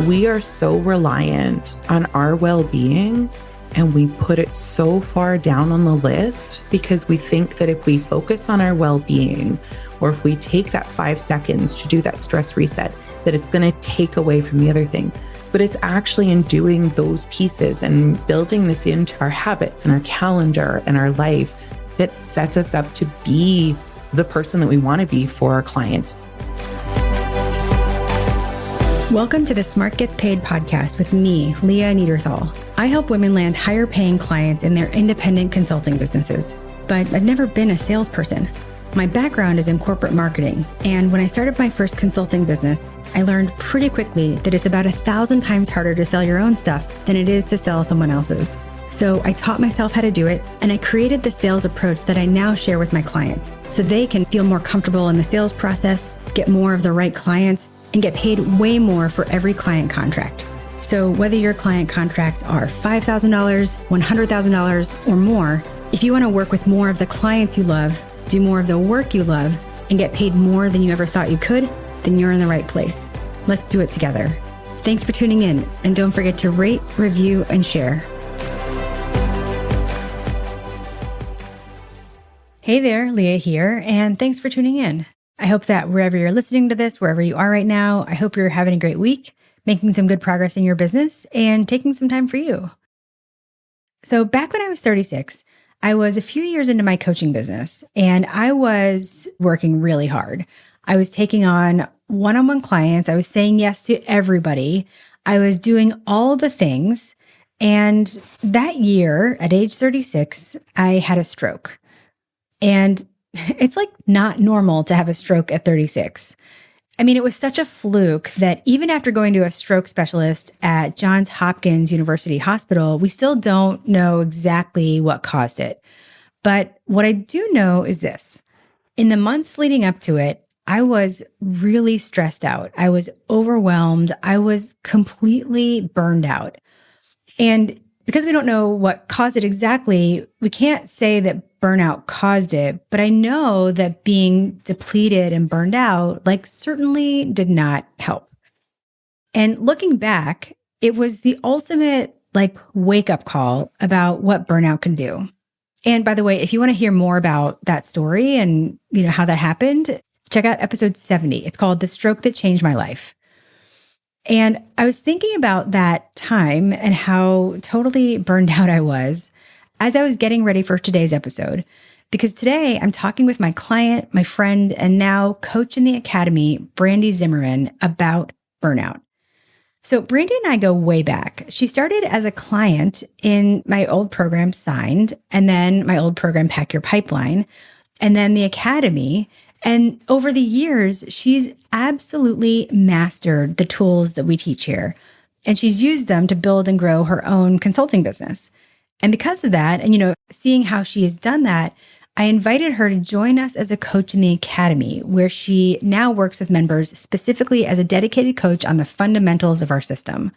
we are so reliant on our well-being, and we put it so far down on the list because we think that if we focus on our well-being, or if we take that 5 seconds to do that stress reset, that it's going to take away from the other thing. But it's actually in doing those pieces and building this into our habits and our calendar and our life that sets us up to be the person that we want to be for our clients. Welcome to the Smart Gets Paid podcast with me, Leah Niederthal. I help women land higher paying clients in their independent consulting businesses, but I've never been a salesperson. My background is in corporate marketing, and when I started my first consulting business, I learned pretty quickly that it's about 1,000 times harder to sell your own stuff than it is to sell someone else's. So I taught myself how to do it, and I created the sales approach that I now share with my clients so they can feel more comfortable in the sales process, get more of the right clients, and get paid way more for every client contract. So whether your client contracts are $5,000, $100,000, or more, if you want to work with more of the clients you love, do more of the work you love, and get paid more than you ever thought you could, then you're in the right place. Let's do it together. Thanks for tuning in, and don't forget to rate, review, and share. Hey there, Leah here, and thanks for tuning in. I hope that wherever you're listening to this, wherever you are right now, I hope you're having a great week, making some good progress in your business, and taking some time for you. So back when I was 36, I was a few years into my coaching business, and I was working really hard. I was taking on one-on-one clients. I was saying yes to everybody. I was doing all the things. And that year, at age 36, I had a stroke. And it's like not normal to have a stroke at 36. I mean, it was such a fluke that even after going to a stroke specialist at Johns Hopkins University Hospital, we still don't know exactly what caused it. But what I do know is this. In the months leading up to it, I was really stressed out. I was overwhelmed. I was completely burned out. And because we don't know what caused it exactly, we can't say that burnout caused it, but I know that being depleted and burned out certainly did not help. And looking back, it was the ultimate wake-up call about what burnout can do. And by the way, if you want to hear more about that story and how that happened, check out episode 70. It's called The Stroke That Changed My Life. And I was thinking about that time and how totally burned out I was as I was getting ready for today's episode, because today I'm talking with my client, my friend, and now coach in the academy, Brandy Zimmerman, about burnout. So Brandy and I go way back. She started as a client in my old program, Signed, and then my old program, Pack Your Pipeline, and then the academy. And over the years, she's absolutely mastered the tools that we teach here. And she's used them to build and grow her own consulting business. And because of that, and seeing how she has done that, I invited her to join us as a coach in the academy, where she now works with members specifically as a dedicated coach on the fundamentals of our system.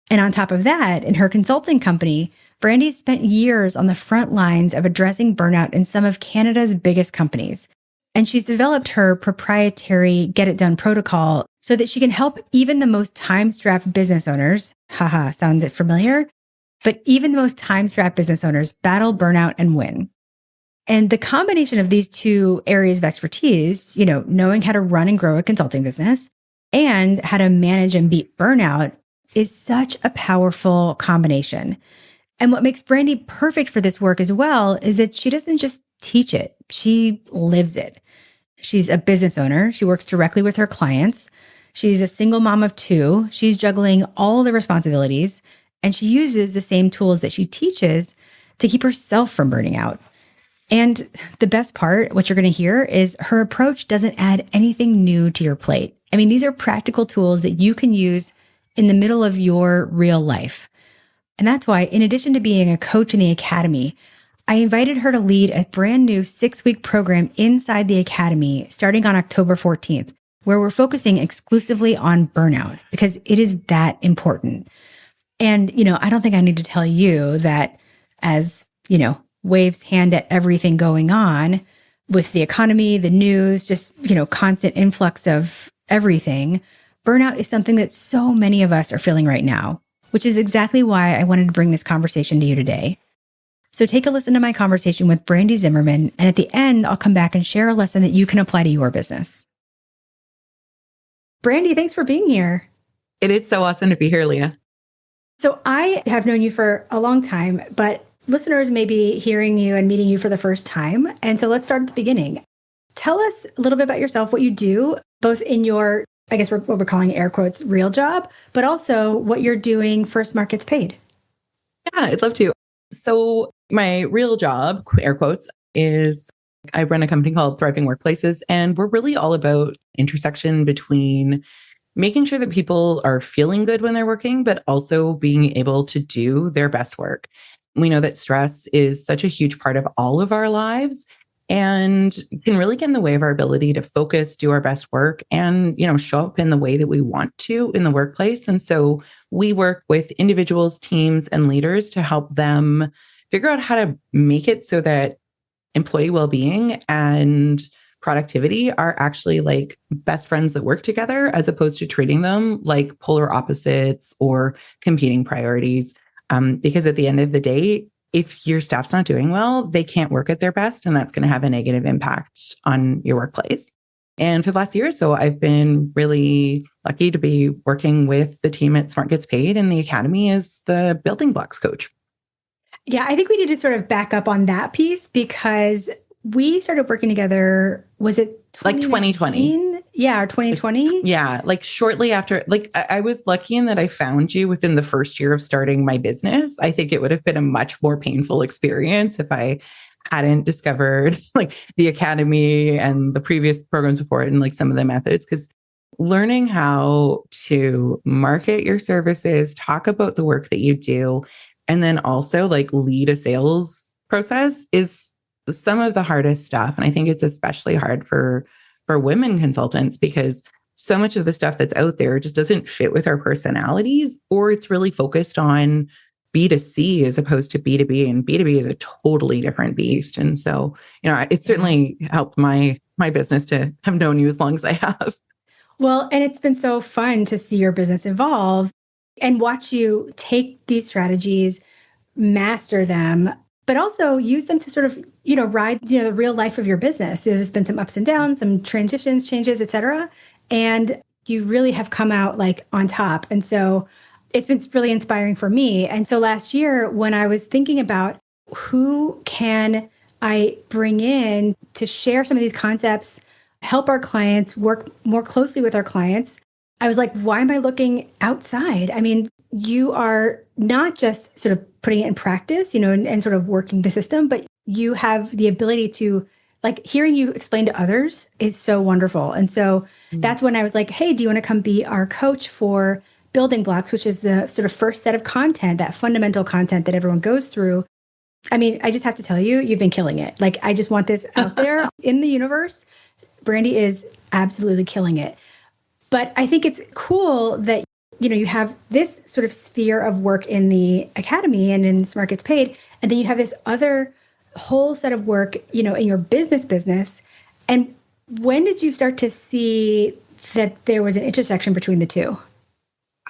And on top of that, in her consulting company, Brandy spent years on the front lines of addressing burnout in some of Canada's biggest companies. And she's developed her proprietary Get It Done protocol so that she can help even the most time-strapped business owners, sound familiar? But even the most time-strapped business owners battle burnout and win. And the combination of these two areas of expertise, knowing how to run and grow a consulting business and how to manage and beat burnout is such a powerful combination. And what makes Brandy perfect for this work as well is that she doesn't just teach it, she lives it. She's a business owner. She works directly with her clients. She's a single mom of 2. She's juggling all the responsibilities, and she uses the same tools that she teaches to keep herself from burning out. And the best part, what you're going to hear, is her approach doesn't add anything new to your plate. I mean, these are practical tools that you can use in the middle of your real life. And that's why, in addition to being a coach in the academy, I invited her to lead a brand new 6-week program inside the academy starting on October 14th, where we're focusing exclusively on burnout because it is that important. And, I don't think I need to tell you that as, waves hand at everything going on with the economy, the news, just, constant influx of everything, Burnout is something that so many of us are feeling right now, which is exactly why I wanted to bring this conversation to you today. So take a listen to my conversation with Brandy Zimmerman, and at the end, I'll come back and share a lesson that you can apply to your business. Brandy, thanks for being here. It is so awesome to be here, Leah. So I have known you for a long time, but listeners may be hearing you and meeting you for the first time. And so let's start at the beginning. Tell us a little bit about yourself, what you do, both in your, I guess what we're calling air quotes, real job, but also what you're doing for Smart Gets Paid. Yeah, I'd love to. So my real job, air quotes, is I run a company called Thriving Workplaces, and we're really all about intersection between making sure that people are feeling good when they're working, but also being able to do their best work. We know that stress is such a huge part of all of our lives and can really get in the way of our ability to focus, do our best work, and, show up in the way that we want to in the workplace. And so we work with individuals, teams, and leaders to help them figure out how to make it so that employee well-being and productivity are actually like best friends that work together, as opposed to treating them like polar opposites or competing priorities. Because at the end of the day, if your staff's not doing well, they can't work at their best, and that's going to have a negative impact on your workplace. And for the last year or so, I've been really lucky to be working with the team at Smart Gets Paid in the Academy as the building blocks coach. Yeah, I think we need to sort of back up on that piece because we started working together, was it 2020? Yeah, or 2020? Yeah, like shortly after, I was lucky in that I found you within the first year of starting my business. I think it would have been a much more painful experience if I hadn't discovered like the Academy and the previous programs before it and like some of the methods, because learning how to market your services, talk about the work that you do, and then also like lead a sales process is some of the hardest stuff. And I think it's especially hard for women consultants because so much of the stuff that's out there just doesn't fit with our personalities, or it's really focused on B2C as opposed to B2B, and B2B is a totally different beast. And so, it certainly helped my business to have known you as long as I have. Well, and it's been so fun to see your business evolve and watch you take these strategies, master them, but also use them to sort of, ride, the real life of your business. There's been some ups and downs, some transitions, changes, et cetera. And you really have come out like on top. And so it's been really inspiring for me. And so last year, when I was thinking about who can I bring in to share some of these concepts, help our clients work more closely with our clients, I was like, why am I looking outside? I mean, you are not just sort of putting it in practice, and sort of working the system, but you have the ability to, like, hearing you explain to others is so wonderful. And so that's when I was like, hey, do you want to come be our coach for building blocks, which is the sort of first set of content, that fundamental content that everyone goes through. I mean, I just have to tell you, you've been killing it. Like, I just want this out there in the universe. Brandy is absolutely killing it. But I think it's cool that, you have this sort of sphere of work in the Academy and in Smart Gets Paid. And then you have this other whole set of work, in your business. And when did you start to see that there was an intersection between the two?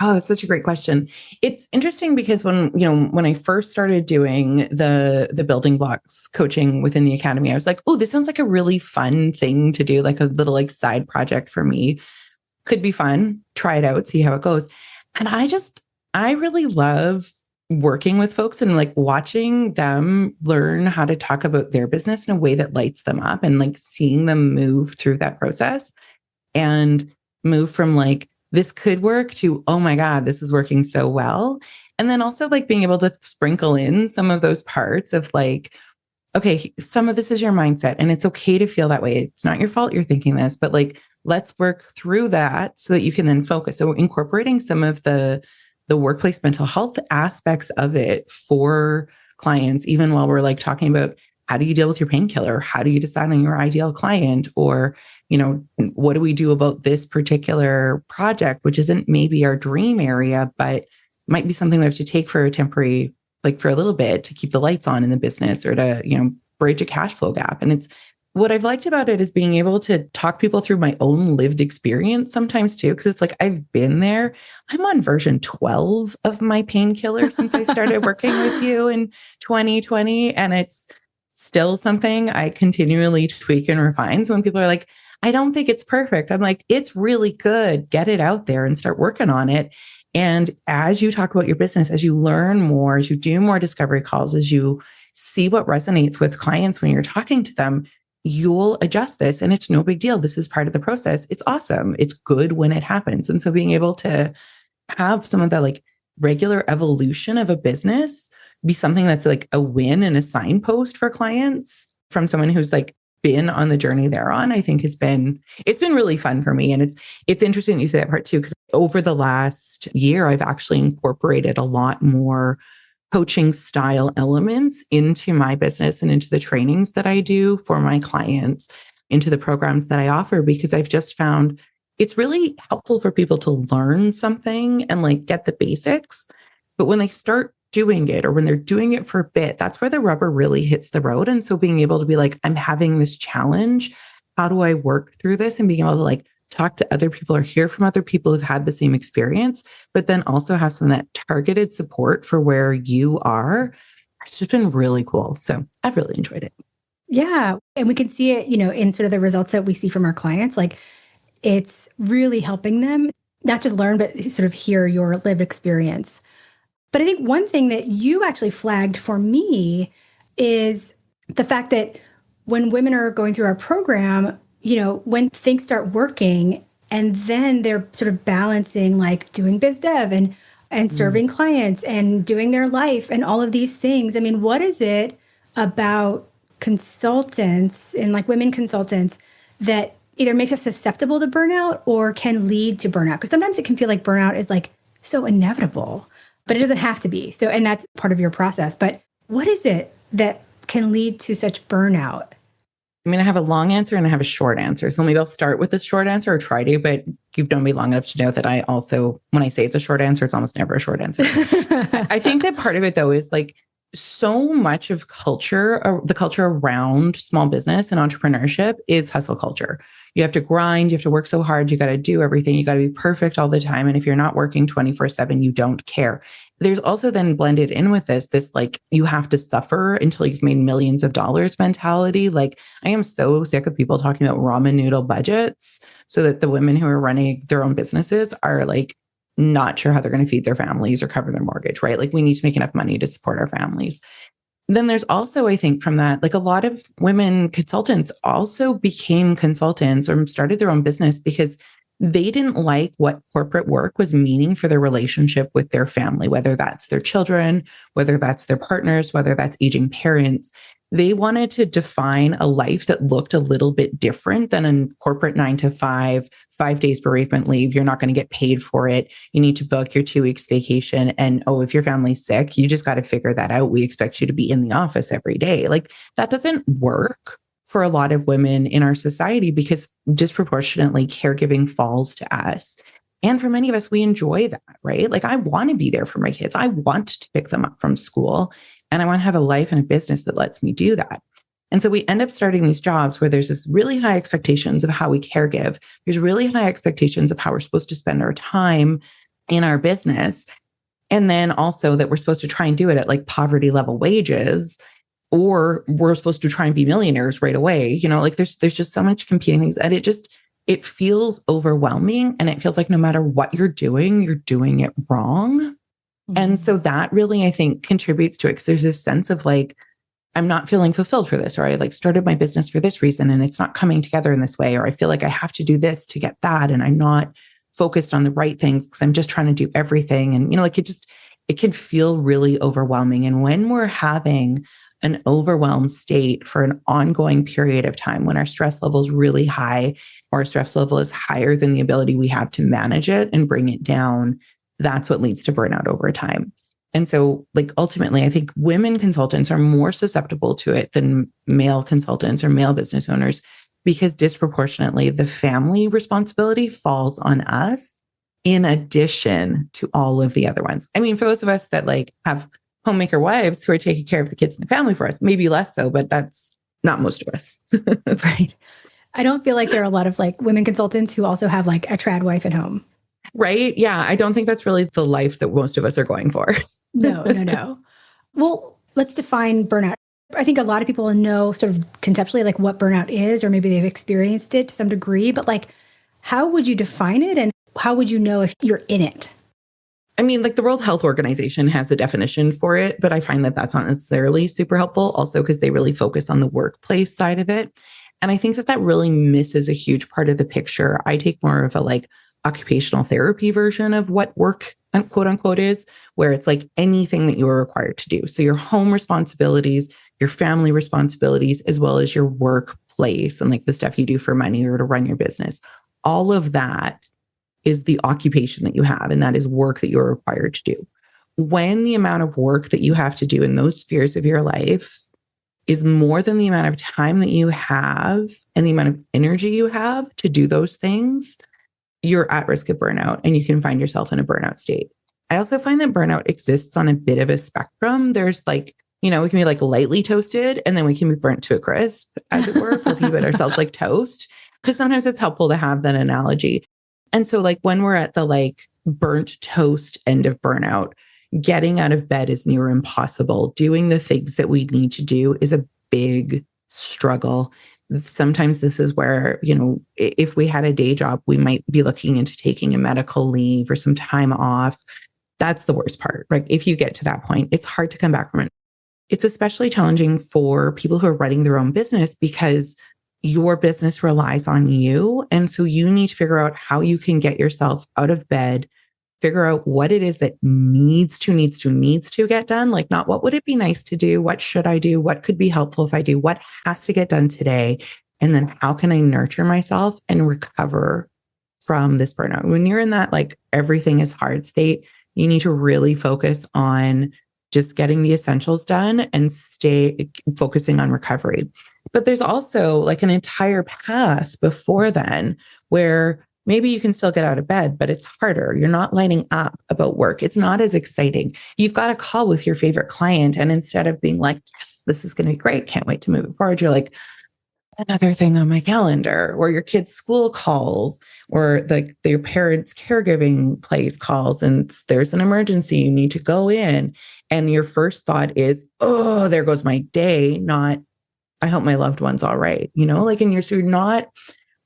Oh, that's such a great question. It's interesting because when I first started doing the building blocks coaching within the Academy, I was like, oh, this sounds like a really fun thing to do, like a little side project for me. Could be fun. Try it out, see how it goes. And I really love working with folks and like watching them learn how to talk about their business in a way that lights them up, and like seeing them move through that process and move from like, this could work to, oh my God, this is working so well. And then also like being able to sprinkle in some of those parts of like, okay, some of this is your mindset and it's okay to feel that way. It's not your fault you're thinking this, but like, let's work through that so that you can then focus. So incorporating some of the workplace mental health aspects of it for clients, even while we're like talking about how do you deal with your painkiller? How do you decide on your ideal client? Or, what do we do about this particular project, which isn't maybe our dream area, but might be something we have to take for a temporary, like for a little bit to keep the lights on in the business or to, bridge a cash flow gap. And it's what I've liked about it is being able to talk people through my own lived experience sometimes too. Cause it's like, I've been there. I'm on version 12 of my painkiller since I started working with you in 2020. And it's still something I continually tweak and refine. So when people are like, I don't think it's perfect, I'm like, it's really good. Get it out there and start working on it. And as you talk about your business, as you learn more, as you do more discovery calls, as you see what resonates with clients when you're talking to them, you'll adjust this and it's no big deal. This is part of the process. It's awesome. It's good when it happens. And so being able to have some of the like regular evolution of a business be something that's like a win and a signpost for clients from someone who's like been on the journey they're on, I think it's been really fun for me. And it's interesting that you say that part too, because over the last year, I've actually incorporated a lot more coaching style elements into my business and into the trainings that I do for my clients, into the programs that I offer, because I've just found it's really helpful for people to learn something and like get the basics. But when they start doing it or when they're doing it for a bit, that's where the rubber really hits the road. And so being able to be like, I'm having this challenge. How do I work through this? And being able to like talk to other people or hear from other people who've had the same experience, but then also have some of that targeted support for where you are. It's just been really cool. So I've really enjoyed it. Yeah. And we can see it, in sort of the results that we see from our clients. Like it's really helping them not just learn, but sort of hear your lived experience. But I think one thing that you actually flagged for me is the fact that when women are going through our program, when things start working and then they're sort of balancing like doing biz dev and serving clients and doing their life and all of these things. I mean, what is it about consultants and like women consultants that either makes us susceptible to burnout or can lead to burnout? Because sometimes it can feel like burnout is like so inevitable, but it doesn't have to be. So, and that's part of your process. But what is it that can lead to such burnout? I mean, I have a long answer and I have a short answer. So maybe I'll start with the short answer or try to, but you've known me long enough to know that I also, when I say it's a short answer, it's almost never a short answer. I think that part of it though is like so much of culture, or the culture around small business and entrepreneurship is hustle culture. You have to grind, you have to work so hard, you got to do everything, you got to be perfect all the time. And if you're not working 24/7, you don't care. There's also then blended in with this like you have to suffer until you've made millions of dollars mentality. Like I am so sick of people talking about ramen noodle budgets so that the women who are running their own businesses are like not sure how they're going to feed their families or cover their mortgage, right? Like we need to make enough money to support our families. Then there's also, I think from that, like a lot of women consultants also became consultants or started their own business because they didn't like what corporate work was meaning for their relationship with their family, whether that's their children, whether that's their partners, whether that's aging parents. They wanted to define a life that looked a little bit different than a corporate 9 to 5, 5 days bereavement leave. You're not going to get paid for it. You need to book your 2 weeks vacation. And oh, if your family's sick, you just got to figure that out. We expect you to be in the office every day. Like that doesn't work for a lot of women in our society because disproportionately caregiving falls to us. And for many of us, we enjoy that, right? Like I want to be there for my kids. I want to pick them up from school and I want to have a life and a business that lets me do that. And so we end up starting these jobs where there's this really high expectations of how we caregive. There's really high expectations of how we're supposed to spend our time in our business. And then also that we're supposed to try and do it at like poverty level wages, or we're supposed to try and be millionaires right away. Like there's just so much competing things and it feels overwhelming. And it feels like no matter what you're doing it wrong. Mm-hmm. And so that really, I think, contributes to it because there's this sense of like, I'm not feeling fulfilled for this, or I like started my business for this reason and it's not coming together in this way, or I feel like I have to do this to get that. And I'm not focused on the right things because I'm just trying to do everything. And, like it can feel really overwhelming. And when we're having an overwhelmed state for an ongoing period of time, when our stress level is really high or our stress level is higher than the ability we have to manage it and bring it down, that's what leads to burnout over time. And so like ultimately, I think women consultants are more susceptible to it than male consultants or male business owners because disproportionately the family responsibility falls on us in addition to all of the other ones. I mean, for those of us that like have homemaker wives who are taking care of the kids and the family for us, maybe less so, but that's not most of us. Right. I don't feel like there are a lot of like women consultants who also have like a trad wife at home. Right. Yeah. I don't think that's really the life that most of us are going for. No, no, no. Well, let's define burnout. I think a lot of people know sort of conceptually like what burnout is, or maybe they've experienced it to some degree, but like, how would you define it and how would you know if you're in it? I mean, like the World Health Organization has a definition for it, but I find that that's not necessarily super helpful also because they really focus on the workplace side of it. And I think that that really misses a huge part of the picture. I take more of a like occupational therapy version of what work, quote unquote, is, where it's like anything that you are required to do. So your home responsibilities, your family responsibilities, as well as your workplace and like the stuff you do for money or to run your business. All of that is the occupation that you have, and that is work that you're required to do. When the amount of work that you have to do in those spheres of your life is more than the amount of time that you have and the amount of energy you have to do those things, you're at risk of burnout and you can find yourself in a burnout state. I also find that burnout exists on a bit of a spectrum. There's like, we can be like lightly toasted and then we can be burnt to a crisp, as it were, if we think about ourselves like toast, because sometimes it's helpful to have that analogy. And so like when we're at the like burnt toast end of burnout, getting out of bed is near impossible. Doing the things that we need to do is a big struggle. Sometimes this is where, if we had a day job, we might be looking into taking a medical leave or some time off. That's the worst part, right? If you get to that point, it's hard to come back from it. It's especially challenging for people who are running their own business because your business relies on you. And so you need to figure out how you can get yourself out of bed, figure out what it is that needs to get done. Like not what would it be nice to do? What should I do? What could be helpful if I do? What has to get done today? And then how can I nurture myself and recover from this burnout? When you're in that, like everything is hard state, you need to really focus on just getting the essentials done and stay focusing on recovery. But there's also like an entire path before then where maybe you can still get out of bed, but it's harder. You're not lighting up about work. It's not as exciting. You've got a call with your favorite client. And instead of being like, yes, this is going to be great, can't wait to move it forward, you're like, another thing on my calendar, or your kid's school calls, or your parents' caregiving place calls, and there's an emergency, you need to go in. And your first thought is, oh, there goes my day, not, I hope my loved one's all right. So you're not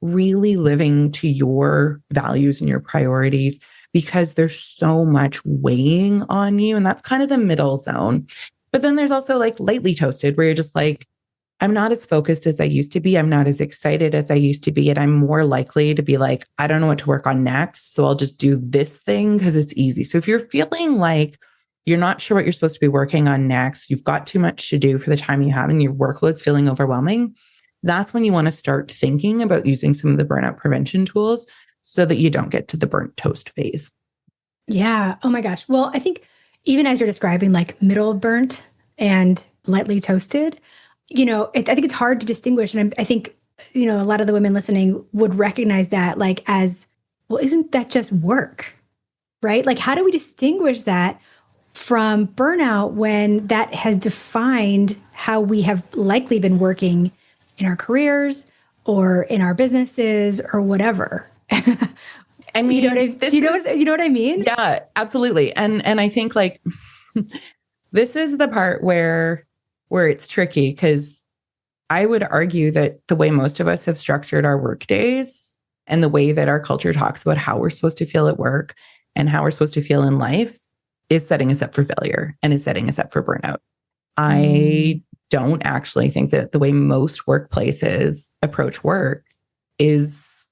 really living to your values and your priorities because there's so much weighing on you. And that's kind of the middle zone. But then there's also like lightly toasted where you're just like, I'm not as focused as I used to be. I'm not as excited as I used to be. And I'm more likely to be like, I don't know what to work on next. So I'll just do this thing because it's easy. So if you're feeling like you're not sure what you're supposed to be working on next, you've got too much to do for the time you have, and your workload's feeling overwhelming, that's when you want to start thinking about using some of the burnout prevention tools so that you don't get to the burnt toast phase. Yeah. Oh my gosh. Well, I think even as you're describing like middle burnt and lightly toasted, I think it's hard to distinguish. And I think, a lot of the women listening would recognize that like as, well, isn't that just work? Right? Like, how do we distinguish that from burnout when that has defined how we have likely been working in our careers or in our businesses or whatever? I mean, you know what I mean? Yeah, absolutely. And I think like this is the part where it's tricky, because I would argue that the way most of us have structured our work days and the way that our culture talks about how we're supposed to feel at work and how we're supposed to feel in life is setting us up for failure and is setting us up for burnout. I don't actually think that the way most workplaces approach work is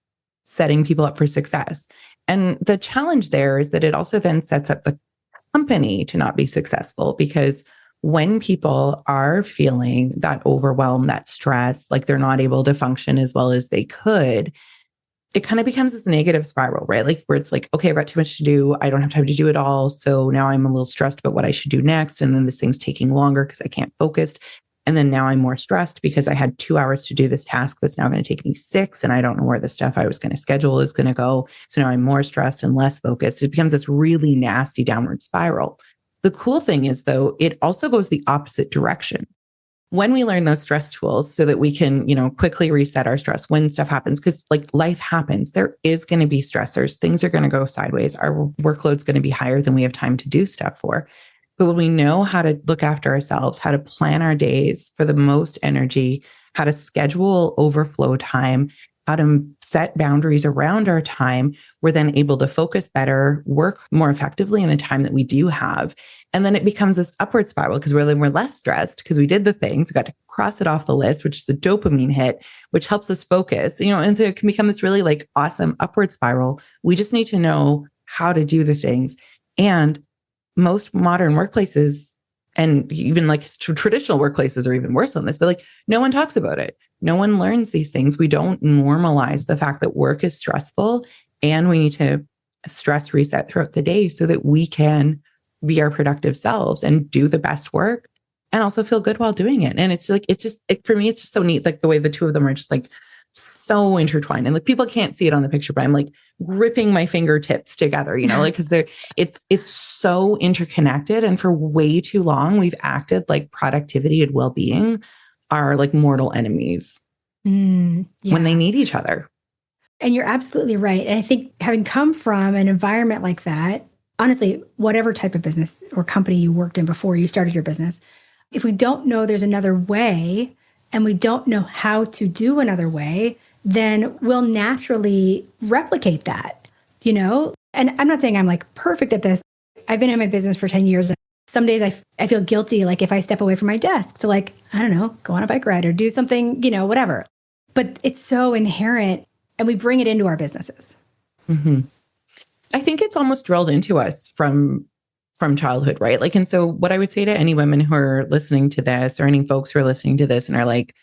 setting people up for success. And the challenge there is that it also then sets up the company to not be successful, because when people are feeling that overwhelm, that stress, like they're not able to function as well as they could, it kind of becomes this negative spiral, right? Like where it's like, okay, I've got too much to do. I don't have time to do it all. So now I'm a little stressed about what I should do next. And then this thing's taking longer because I can't focus. And then now I'm more stressed because I had 2 hours to do this task that's now going to take me 6. And I don't know where the stuff I was going to schedule is going to go. So now I'm more stressed and less focused. It becomes this really nasty downward spiral. The cool thing is, though, it also goes the opposite direction. when we learn those stress tools so that we can, quickly reset our stress when stuff happens, because like life happens, there is going to be stressors. Things are going to go sideways. Our workload's going to be higher than we have time to do stuff for. But when we know how to look after ourselves, how to plan our days for the most energy, how to schedule overflow time, how to set boundaries around our time, we're then able to focus better, work more effectively in the time that we do have. And then it becomes this upward spiral because we're less stressed because we did the things, we got to cross it off the list, which is the dopamine hit, which helps us focus, and so it can become this really like awesome upward spiral. We just need to know how to do the things. And most modern workplaces, and even like traditional workplaces are even worse on this, but like no one talks about it. No one learns these things. We don't normalize the fact that work is stressful and we need to stress reset throughout the day so that we can be our productive selves and do the best work and also feel good while doing it. And it's like, for me, it's just so neat. Like the way the two of them are just like so intertwined, and like people can't see it on the picture, but I'm like gripping my fingertips together, like, cause it's so interconnected. And for way too long, we've acted like productivity and well-being are like mortal enemies when they need each other. And you're absolutely right. And I think having come from an environment like that, honestly, whatever type of business or company you worked in before you started your business, if we don't know there's another way and we don't know how to do another way, then we'll naturally replicate that, And I'm not saying I'm like perfect at this. I've been in my business for 10 years. And some days I feel guilty, like if I step away from my desk to like, I don't know, go on a bike ride or do something, whatever. But it's so inherent and we bring it into our businesses. Mm-hmm. I think it's almost drilled into us from childhood, right? Like, and so what I would say to any women who are listening to this or any folks who are listening to this and are like,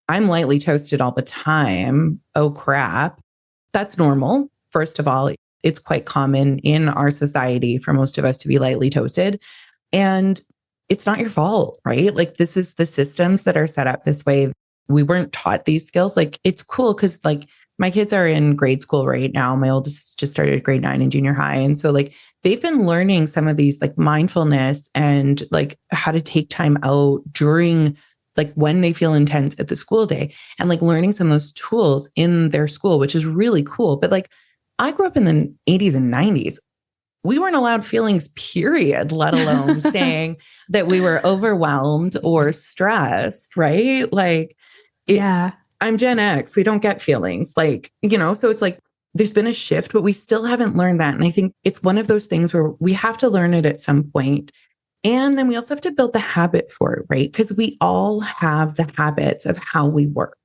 I'm lightly toasted all the time. Oh, crap. That's normal. First of all, it's quite common in our society for most of us to be lightly toasted. And it's not your fault, right? Like this is the systems that are set up this way. We weren't taught these skills. Like it's cool because like my kids are in grade school right now. My oldest just started grade 9 in junior high. And so like they've been learning some of these like mindfulness and like how to take time out during like when they feel intense at the school day and like learning some of those tools in their school, which is really cool. But like I grew up in the 80s and 90s. We weren't allowed feelings, period, let alone saying that we were overwhelmed or stressed, right? Like, I'm Gen X. We don't get feelings like, so it's like there's been a shift, but we still haven't learned that. And I think it's one of those things where we have to learn it at some point. And then we also have to build the habit for it, right? Because we all have the habits of how we work.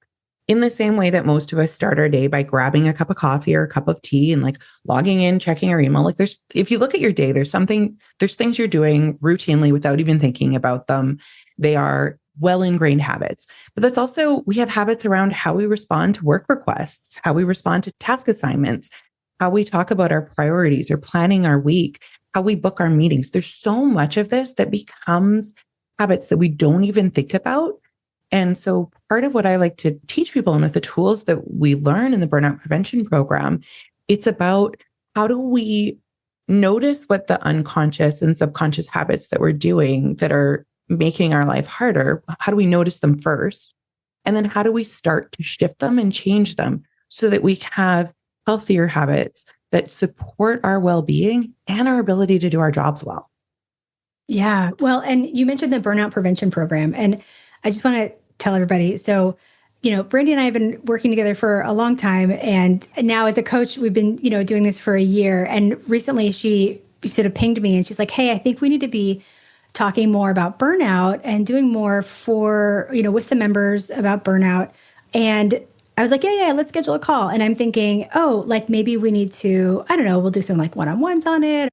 In the same way that most of us start our day by grabbing a cup of coffee or a cup of tea and like logging in, checking our email. Like if you look at your day, there's things you're doing routinely without even thinking about them. They are well ingrained habits. But that's also, we have habits around how we respond to work requests, how we respond to task assignments, how we talk about our priorities or planning our week, how we book our meetings. There's so much of this that becomes habits that we don't even think about. And so part of what I like to teach people and with the tools that we learn in the burnout prevention program, it's about how do we notice what the unconscious and subconscious habits that we're doing that are making our life harder, how do we notice them first? And then how do we start to shift them and change them so that we have healthier habits that support our well-being and our ability to do our jobs well? Yeah. Well, and you mentioned the burnout prevention program, and I just want to tell everybody. So, Brandy and I have been working together for a long time. And now as a coach, we've been, doing this for a year. And recently she sort of pinged me and she's like, hey, I think we need to be talking more about burnout and doing more for, with the members about burnout. And I was like, yeah, let's schedule a call. And I'm thinking, oh, like maybe we need to, I don't know, we'll do some like one-on-ones on it.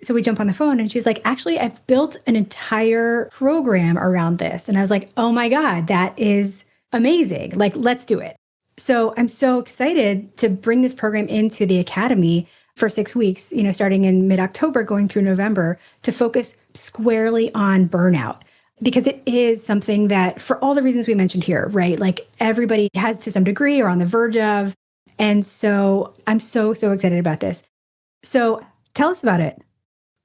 So we jump on the phone and she's like, actually, I've built an entire program around this. And I was like, oh my God, that is amazing. Like, let's do it. So I'm so excited to bring this program into the academy for 6 weeks, starting in mid-October, going through November, to focus squarely on burnout. Because it is something that, for all the reasons we mentioned here, right? Like everybody has to some degree or on the verge of. And so I'm so excited about this. So tell us about it.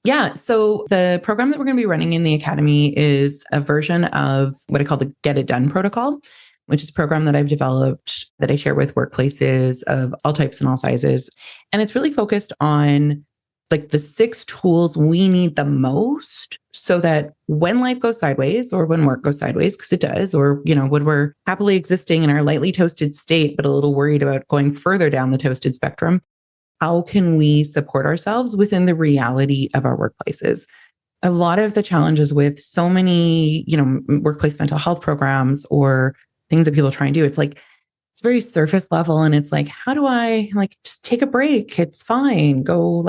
Yeah. So the program that we're going to be running in the academy is a version of what I call the Get It Done protocol, which is a program that I've developed that I share with workplaces of all types and all sizes. And it's really focused on like the 6 tools we need the most so that when life goes sideways or when work goes sideways, because it does, or, when we're happily existing in our lightly toasted state, but a little worried about going further down the toasted spectrum, how can we support ourselves within the reality of our workplaces? A lot of the challenges with so many, workplace mental health programs or things that people try and do, it's like, it's very surface level. And it's like, how do I just take a break? It's fine. Go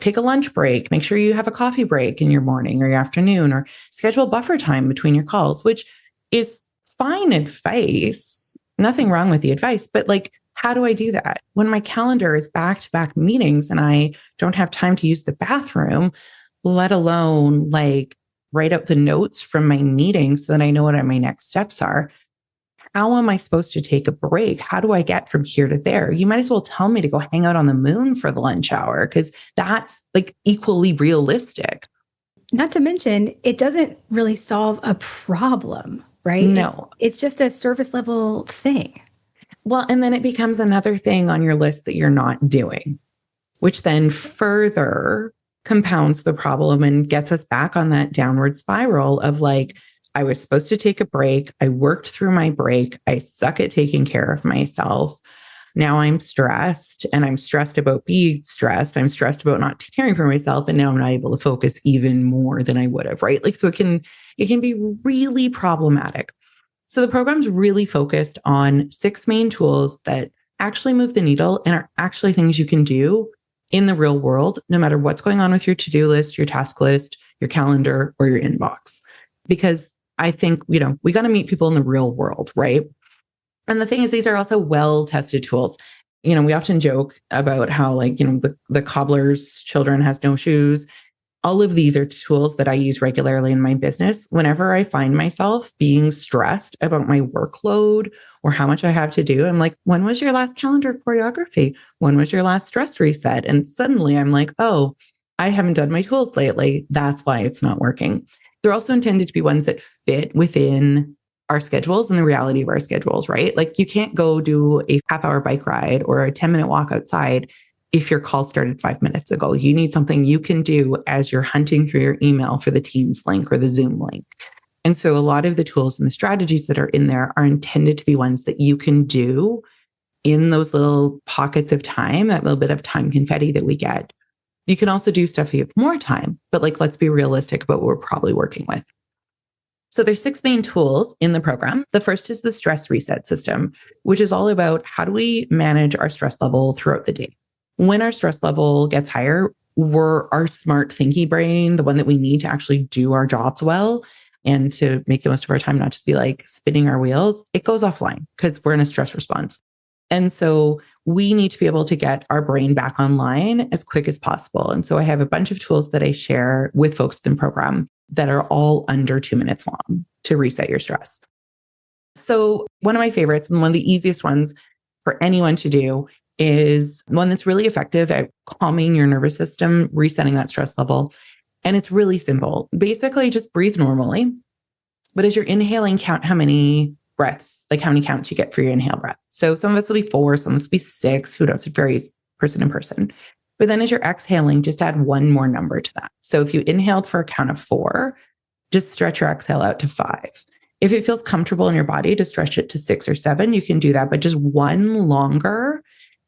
take a lunch break. Make sure you have a coffee break in your morning or your afternoon, or schedule buffer time between your calls, which is fine advice. Nothing wrong with the advice, but how do I do that when my calendar is back-to-back meetings and I don't have time to use the bathroom, let alone write out the notes from my meetings so that I know what my next steps are? How am I supposed to take a break? How do I get from here to there? You might as well tell me to go hang out on the moon for the lunch hour, because that's equally realistic. Not to mention, it doesn't really solve a problem, right? No. It's just a surface level thing. Well, and then it becomes another thing on your list that you're not doing, which then further compounds the problem and gets us back on that downward spiral of I was supposed to take a break. I worked through my break. I suck at taking care of myself. Now I'm stressed, and I'm stressed about being stressed. I'm stressed about not caring for myself. And now I'm not able to focus even more than I would have, right? So it can be really problematic. So the program's really focused on 6 main tools that actually move the needle and are actually things you can do in the real world, no matter what's going on with your to-do list, your task list, your calendar, or your inbox. Because I think, we got to meet people in the real world, right? And the thing is, these are also well-tested tools. We often joke about how the cobbler's children has no shoes. All of these are tools that I use regularly in my business. Whenever I find myself being stressed about my workload or how much I have to do, I'm like, when was your last calendar choreography? When was your last stress reset? And suddenly I'm like, oh, I haven't done my tools lately. That's why it's not working. They're also intended to be ones that fit within our schedules and the reality of our schedules, right? You can't go do a half-hour bike ride or a 10-minute walk outside if your call started 5 minutes ago. You need something you can do as you're hunting through your email for the Teams link or the Zoom link. And so a lot of the tools and the strategies that are in there are intended to be ones that you can do in those little pockets of time, that little bit of time confetti that we get. You can also do stuff if you have more time, but let's be realistic about what we're probably working with. So there's 6 main tools in the program. The first is the stress reset system, which is all about how do we manage our stress level throughout the day. When our stress level gets higher, our smart thinky brain, the one that we need to actually do our jobs well and to make the most of our time, not just be spinning our wheels, it goes offline because we're in a stress response. And so we need to be able to get our brain back online as quick as possible. And so I have a bunch of tools that I share with folks in the program that are all under 2 minutes long to reset your stress. So one of my favorites and one of the easiest ones for anyone to do is one that's really effective at calming your nervous system, resetting that stress level. And it's really simple. Basically, just breathe normally. But as you're inhaling, count how many breaths, how many counts you get for your inhale breath. So some of us will be 4, some of us will be 6. Who knows? It varies person to person. But then as you're exhaling, just add one more number to that. So if you inhaled for a count of 4, just stretch your exhale out to 5. If it feels comfortable in your body to stretch it to 6 or 7, you can do that. But just one longer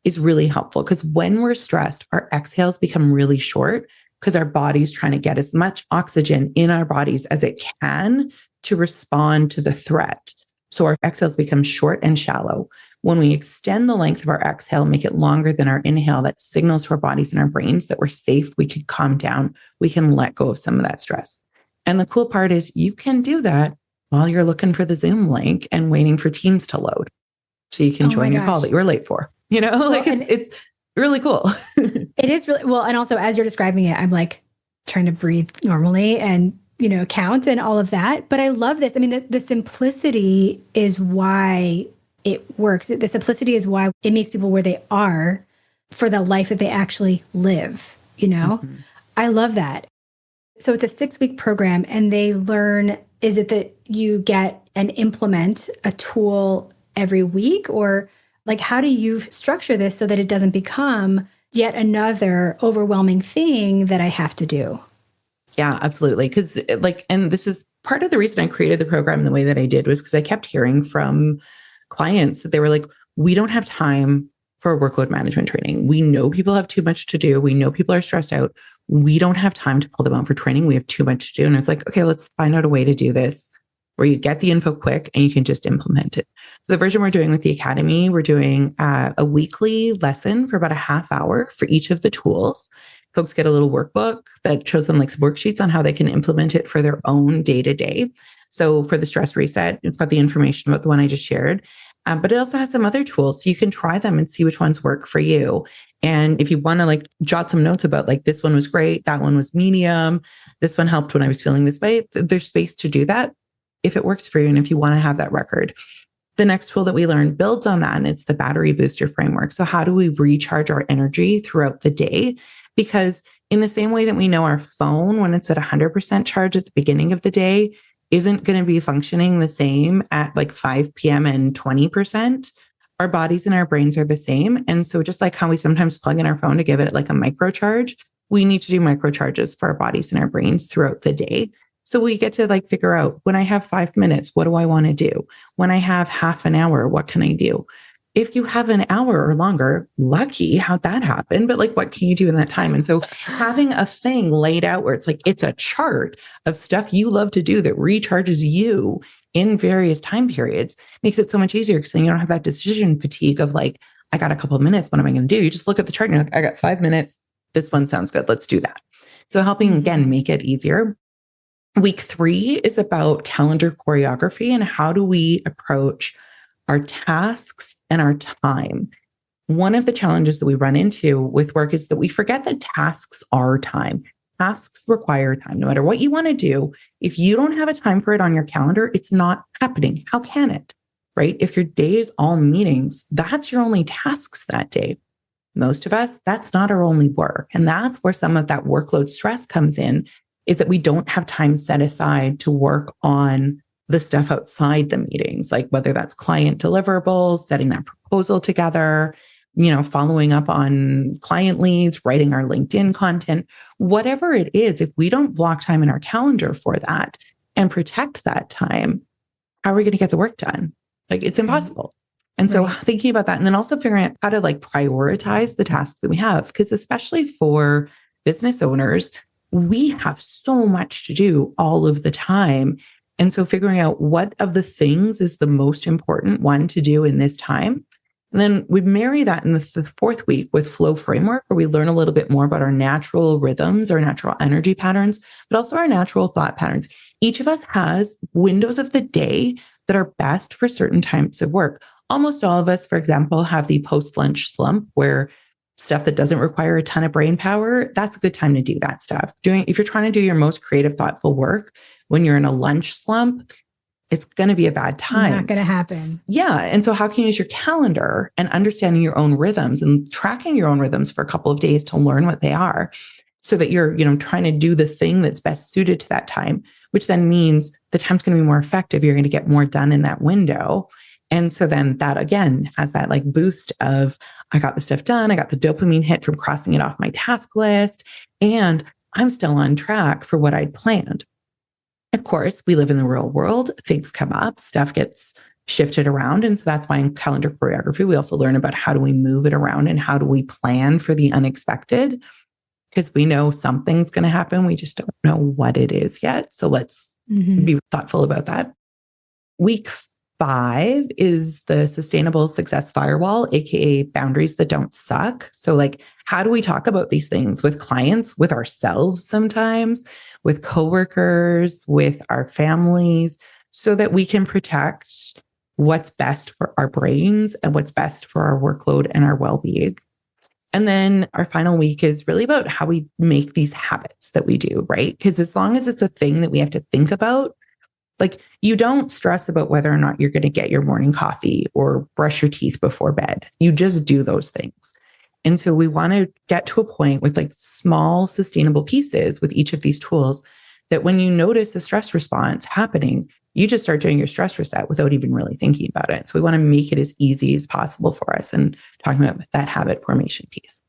is really helpful, because when we're stressed, our exhales become really short because our body's trying to get as much oxygen in our bodies as it can to respond to the threat. So our exhales become short and shallow. When we extend the length of our exhale, make it longer than our inhale, that signals to our bodies and our brains that we're safe, we can calm down, we can let go of some of that stress. And the cool part is you can do that while you're looking for the Zoom link and waiting for Teams to load. So you can join your call that you were late for. It's really cool. It is really well. And also, as you're describing it, I'm trying to breathe normally and, count and all of that. But I love this. I mean, the simplicity is why it works. The simplicity is why it meets people where they are for the life that they actually live, Mm-hmm. I love that. So it's a 6-week program and they learn, is it that you get and implement a tool every week, or like, how do you structure this so that it doesn't become yet another overwhelming thing that I have to do? Yeah, absolutely. Because and this is part of the reason I created the program the way that I did was because I kept hearing from clients that they were like, we don't have time for a workload management training. We know people have too much to do. We know people are stressed out. We don't have time to pull them out for training. We have too much to do. And I was like, okay, let's find out a way to do this where you get the info quick and you can just implement it. So the version we're doing with the Academy, we're doing a weekly lesson for about a half hour for each of the tools. Folks get a little workbook that shows them like some worksheets on how they can implement it for their own day to day. So for the stress reset, it's got the information about the one I just shared. But it also has some other tools so you can try them and see which ones work for you. And if you want to like jot some notes about like this one was great, that one was medium, this one helped when I was feeling this way, there's space to do that if it works for you and if you want to have that record. The next tool that we learn builds on that, and it's the battery booster framework. So how do we recharge our energy throughout the day? Because in the same way that we know our phone, when it's at 100% charge at the beginning of the day, isn't going to be functioning the same at like 5 p.m. and 20%, our bodies and our brains are the same. And so just like how we sometimes plug in our phone to give it like a microcharge, we need to do microcharges for our bodies and our brains throughout the day. So we get to like figure out when I have 5 minutes, what do I want to do? When I have half an hour, what can I do? If you have an hour or longer, lucky, how'd that happen? But like, what can you do in that time? And so having a thing laid out where it's like, it's a chart of stuff you love to do that recharges you in various time periods makes it so much easier because then you don't have that decision fatigue of like, I got a couple of minutes. What am I going to do? You just look at the chart and you're like, I got 5 minutes. This one sounds good. Let's do that. So helping again, make it easier. Week 3 is about calendar choreography and how do we approach our tasks and our time. One of the challenges that we run into with work is that we forget that tasks are time. Tasks require time. No matter what you want to do, if you don't have a time for it on your calendar, it's not happening. How can it? Right? If your day is all meetings, that's your only tasks that day. Most of us, that's not our only work. And that's where some of that workload stress comes in, is that we don't have time set aside to work on the stuff outside the meetings, like whether that's client deliverables, setting that proposal together, following up on client leads, writing our LinkedIn content, whatever it is. If we don't block time in our calendar for that and protect that time, how are we going to get the work done? Like it's impossible. And so thinking about that, and then also figuring out how to like prioritize the tasks that we have, because especially for business owners, we have so much to do all of the time. And so figuring out what of the things is the most important one to do in this time. And then we marry that in the 4th week with flow framework, where we learn a little bit more about our natural rhythms, our natural energy patterns, but also our natural thought patterns. Each of us has windows of the day that are best for certain types of work. Almost all of us, for example, have the post-lunch slump where stuff that doesn't require a ton of brain power, that's a good time to do that stuff. If you're trying to do your most creative, thoughtful work when you're in a lunch slump, it's going to be a bad time. Not going to happen. Yeah. And so how can you use your calendar and understanding your own rhythms and tracking your own rhythms for a couple of days to learn what they are so that you're, trying to do the thing that's best suited to that time, which then means the time's going to be more effective. You're going to get more done in that window. And so then that again has that like boost of, I got the stuff done. I got the dopamine hit from crossing it off my task list, and I'm still on track for what I'd planned. Of course, we live in the real world. Things come up, stuff gets shifted around. And so that's why in calendar choreography, we also learn about how do we move it around and how do we plan for the unexpected, because we know something's going to happen. We just don't know what it is yet. So let's be thoughtful about that. Week 5 is the sustainable success firewall, AKA boundaries that don't suck. So like, how do we talk about these things with clients, with ourselves sometimes, with coworkers, with our families, so that we can protect what's best for our brains and what's best for our workload and our well-being. And then our final week is really about how we make these habits that we do, right? Because as long as it's a thing that we have to think about, like you don't stress about whether or not you're going to get your morning coffee or brush your teeth before bed. You just do those things. And so we want to get to a point with like small sustainable pieces with each of these tools that when you notice a stress response happening, you just start doing your stress reset without even really thinking about it. So we want to make it as easy as possible for us and talking about that habit formation piece.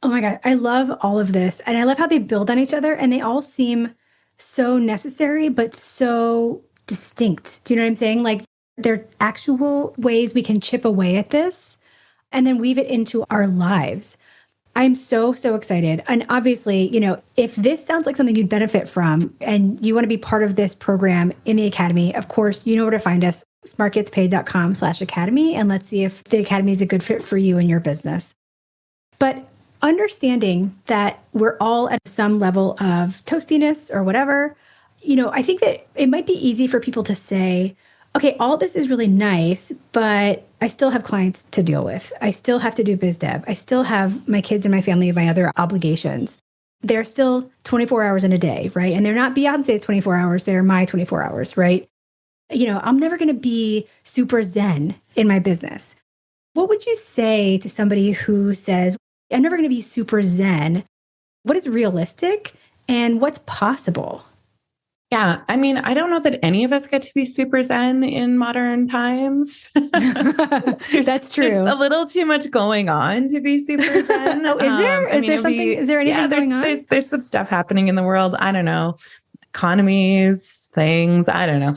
Oh my God. I love all of this. And I love how they build on each other and they all seem so necessary, but so distinct. Do you know what I'm saying? Like they're actual ways we can chip away at this and then weave it into our lives. I'm so, so excited. And obviously, if this sounds like something you'd benefit from and you want to be part of this program in the Academy, of course, you know where to find us, smartgetspaid.com/academy. And let's see if the Academy is a good fit for you and your business. But understanding that we're all at some level of toastiness or whatever, I think that it might be easy for people to say, okay, all this is really nice, but I still have clients to deal with. I still have to do biz dev. I still have my kids and my family and my other obligations. They're still 24 hours in a day, right? And they're not Beyonce's 24 hours. They're my 24 hours, right? I'm never going to be super zen in my business. What would you say to somebody who says, I'm never going to be super zen? What is realistic and what's possible? Yeah. I mean, I don't know that any of us get to be super zen in modern times. That's true. There's a little too much going on to be super zen. Oh, is there? Is there anything going on? There's some stuff happening in the world. I don't know. Economies, things. I don't know.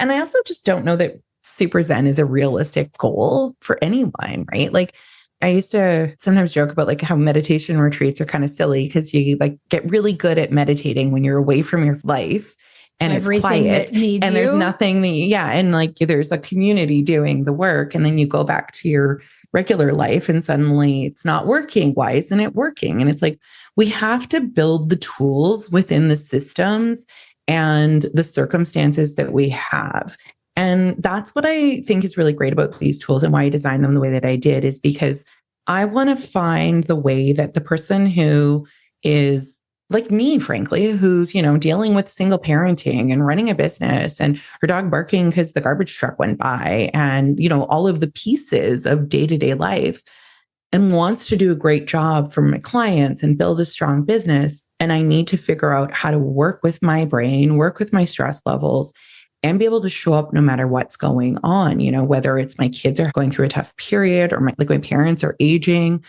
And I also just don't know that super zen is a realistic goal for anyone, right? Like I used to sometimes joke about like how meditation retreats are kind of silly because you like get really good at meditating when you're away from your life and everything it's quiet and there's nothing and like there's a community doing the work and then you go back to your regular life and suddenly it's not working. Why isn't it working? And it's like, we have to build the tools within the systems and the circumstances that we have. And that's what I think is really great about these tools and why I designed them the way that I did is because I want to find the way that the person who is like me, frankly, who's, dealing with single parenting and running a business and her dog barking because the garbage truck went by and, all of the pieces of day-to-day life and wants to do a great job for my clients and build a strong business. And I need to figure out how to work with my brain, work with my stress levels, and be able to show up no matter what's going on, whether it's my kids are going through a tough period or my parents are aging.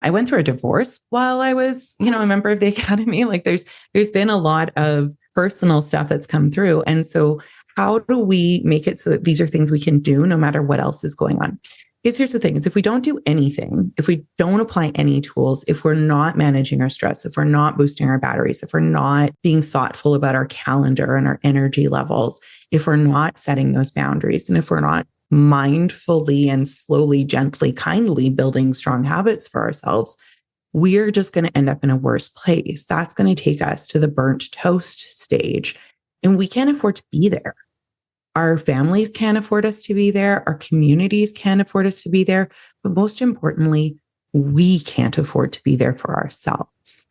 I went through a divorce while I was, a member of the Academy. Like there's been a lot of personal stuff that's come through. And so how do we make it so that these are things we can do no matter what else is going on? Because here's the thing is if we don't do anything, if we don't apply any tools, if we're not managing our stress, if we're not boosting our batteries, if we're not being thoughtful about our calendar and our energy levels, if we're not setting those boundaries, and if we're not mindfully and slowly, gently, kindly building strong habits for ourselves, we're just going to end up in a worse place. That's going to take us to the burnt toast stage. And we can't afford to be there. Our families can't afford us to be there. Our communities can't afford us to be there. But most importantly, we can't afford to be there for ourselves.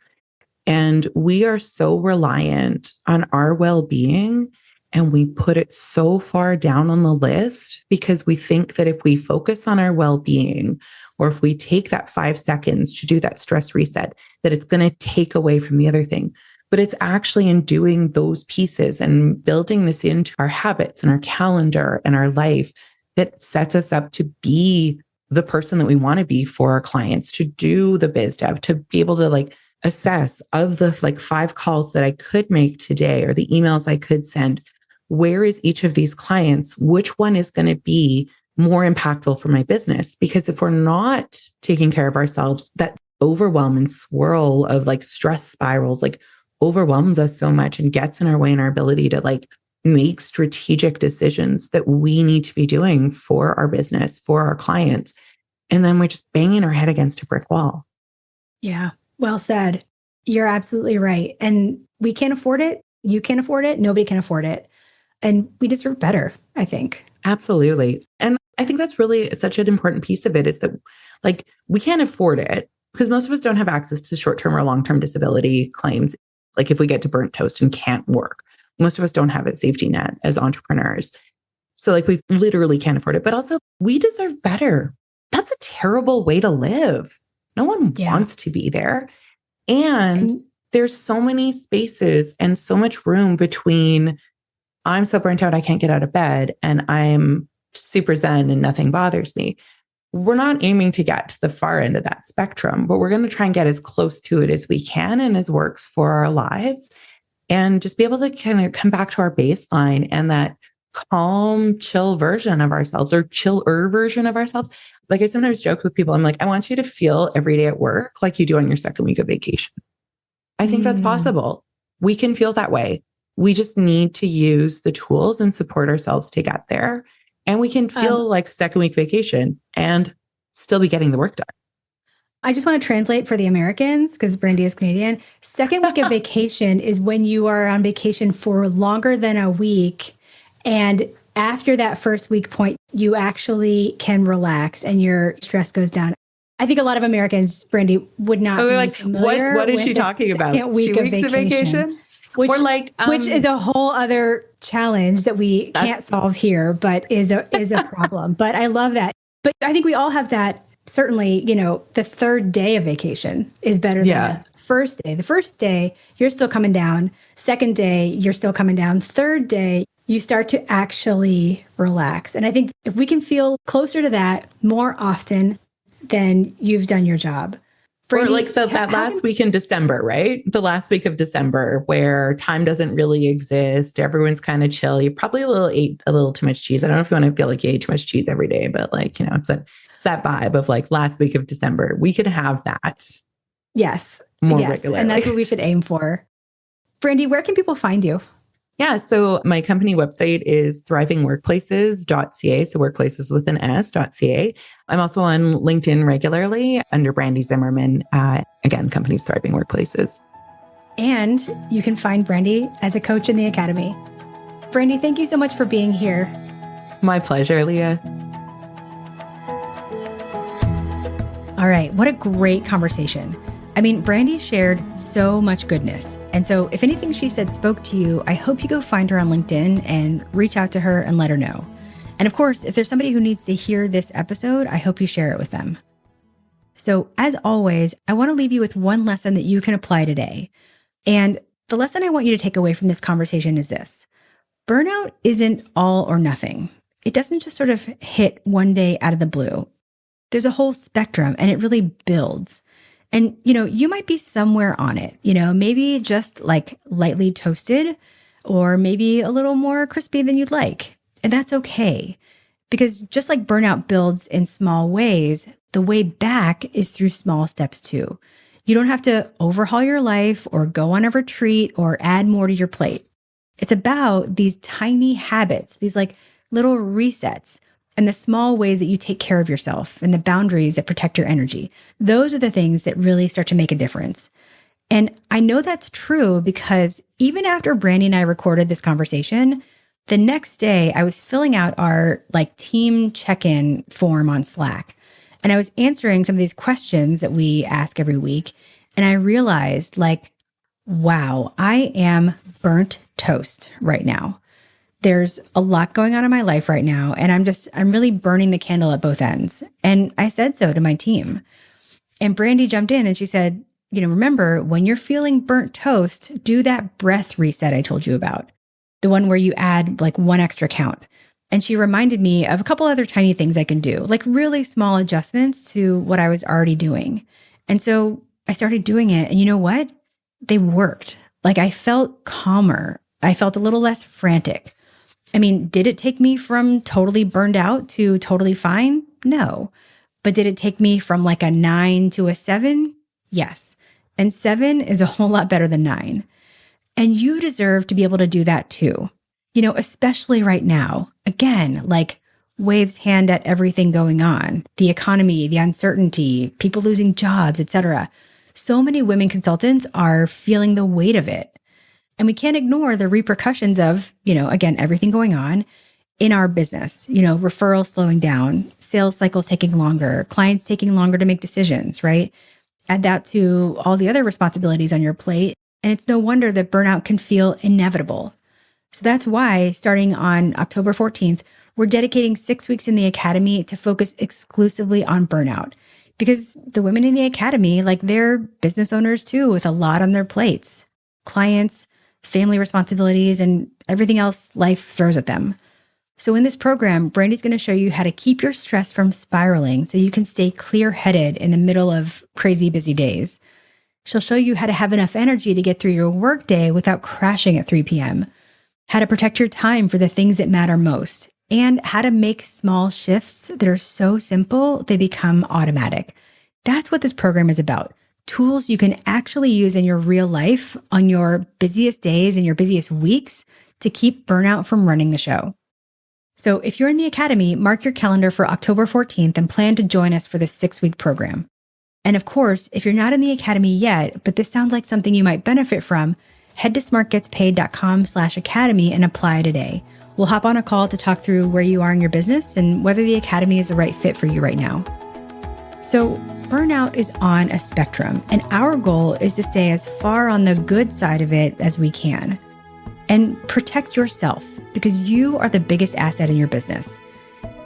And we are so reliant on our well-being. And we put it so far down on the list because we think that if we focus on our well-being, or if we take that 5 seconds to do that stress reset, that it's going to take away from the other thing. But it's actually in doing those pieces and building this into our habits and our calendar and our life that sets us up to be the person that we want to be for our clients, to do the biz dev, to be able to assess of the 5 calls that I could make today or the emails I could send, where is each of these clients? Which one is going to be more impactful for my business? Because if we're not taking care of ourselves, that overwhelm and swirl of stress spirals, overwhelms us so much and gets in our way in our ability to make strategic decisions that we need to be doing for our business, for our clients. And then we're just banging our head against a brick wall. Yeah. Well said. You're absolutely right. And we can't afford it. You can't afford it. Nobody can afford it. And we deserve better, I think. Absolutely. And I think that's really such an important piece of it is that we can't afford it because most of us don't have access to short-term or long-term disability claims. If we get to burnt toast and can't work, most of us don't have a safety net as entrepreneurs. So we literally can't afford it, but also we deserve better. That's a terrible way to live. No one Yeah. wants to be there. And there's so many spaces and so much room between I'm so burnt out, I can't get out of bed, and I'm super zen and nothing bothers me. We're not aiming to get to the far end of that spectrum, but we're going to try and get as close to it as we can and as works for our lives, and just be able to kind of come back to our baseline and that calm, chill version of ourselves, or chiller version of ourselves. Like I sometimes joke with people, I'm like, I want you to feel every day at work like you do on your second week of vacation. I think that's possible. We can feel that way. We just need to use the tools and support ourselves to get there. And we can feel like second week vacation and still be getting the work done. I just want to translate for the Americans, because Brandy is Canadian. Second week of vacation is when you are on vacation for longer than a week. And after that first week point, you actually can relax and your stress goes down. I think a lot of Americans, Brandy, would not be like, familiar what is with she talking about? 2 weeks of vacation? Which, or like, which is a whole other challenge that we can't solve here, but is a problem. But I love that. But I think we all have that. Certainly, the third day of vacation is better than the first day. The first day, you're still coming down. Second day, you're still coming down. Third day, you start to actually relax. And I think if we can feel closer to that more often, then you've done your job. Brandy, or like that last week in December, right? The last week of December where time doesn't really exist. Everyone's kind of chill. You probably ate a little too much cheese. I don't know if you want to feel like you ate too much cheese every day, but like, it's that vibe of like last week of December. We could have that. Yes. More regularly. And that's what we should aim for. Brandy, where can people find you? Yeah. So my company website is thrivingworkplaces.ca. So workplaces with an S.ca. I'm also on LinkedIn regularly under Brandy Zimmerman. Again, company's Thriving Workplaces. And you can find Brandy as a coach in the Academy. Brandy, thank you so much for being here. My pleasure, Leah. All right. What a great conversation. I mean, Brandy shared so much goodness. And so if anything she said spoke to you, I hope you go find her on LinkedIn and reach out to her and let her know. And of course, if there's somebody who needs to hear this episode, I hope you share it with them. So as always, I want to leave you with one lesson that you can apply today. And the lesson I want you to take away from this conversation is this: burnout isn't all or nothing. It doesn't just sort of hit one day out of the blue. There's a whole spectrum and it really builds. And, you might be somewhere on it, maybe just like lightly toasted or maybe a little more crispy than you'd like. And that's okay. Because just like burnout builds in small ways, the way back is through small steps too. You don't have to overhaul your life or go on a retreat or add more to your plate. It's about these tiny habits, these like little resets, and the small ways that you take care of yourself and the boundaries that protect your energy. Those are the things that really start to make a difference. And I know that's true because even after Brandy and I recorded this conversation, the next day I was filling out our team check-in form on Slack. And I was answering some of these questions that we ask every week. And I realized wow, I am burnt toast right now. There's a lot going on in my life right now, and I'm really burning the candle at both ends. And I said so to my team. And Brandy jumped in and she said, remember, when you're feeling burnt toast, do that breath reset I told you about, the one where you add one extra count. And she reminded me of a couple other tiny things I can do, really small adjustments to what I was already doing. And so I started doing it, and you know what? They worked. I felt calmer. I felt a little less frantic. I mean, did it take me from totally burned out to totally fine? No. But did it take me from a 9 to a 7? Yes. And 7 is a whole lot better than 9. And you deserve to be able to do that too. Especially right now. Again, waves hand at everything going on, the economy, the uncertainty, people losing jobs, etc. So many women consultants are feeling the weight of it. And we can't ignore the repercussions of, again, everything going on in our business, referrals slowing down, sales cycles taking longer, clients taking longer to make decisions, right? Add that to all the other responsibilities on your plate. And it's no wonder that burnout can feel inevitable. So that's why starting on October 14th, we're dedicating 6 weeks in the Academy to focus exclusively on burnout. Because the women in the academy, like, they're business owners too, with a lot on their plates, clients, family responsibilities, and everything else life throws at them. So in this program, Brandy's going to show you how to keep your stress from spiraling so you can stay clear-headed in the middle of crazy busy days. She'll show you how to have enough energy to get through your workday without crashing at 3 p.m., how to protect your time for the things that matter most, and how to make small shifts that are so simple they become automatic. That's what this program is about. Tools you can actually use in your real life on your busiest days and your busiest weeks to keep burnout from running the show. So if you're in the academy, mark your calendar for October 14th and plan to join us for this 6-week program. And of course, if you're not in the academy yet, but this sounds like something you might benefit from, head to smartgetspaid.com/academy and apply today. We'll hop on a call to talk through where you are in your business and whether the academy is the right fit for you right now. So burnout is on a spectrum, and our goal is to stay as far on the good side of it as we can. And protect yourself, because you are the biggest asset in your business.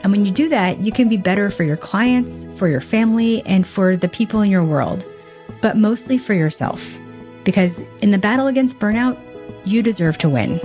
And when you do that, you can be better for your clients, for your family, and for the people in your world, but mostly for yourself. Because in the battle against burnout, you deserve to win.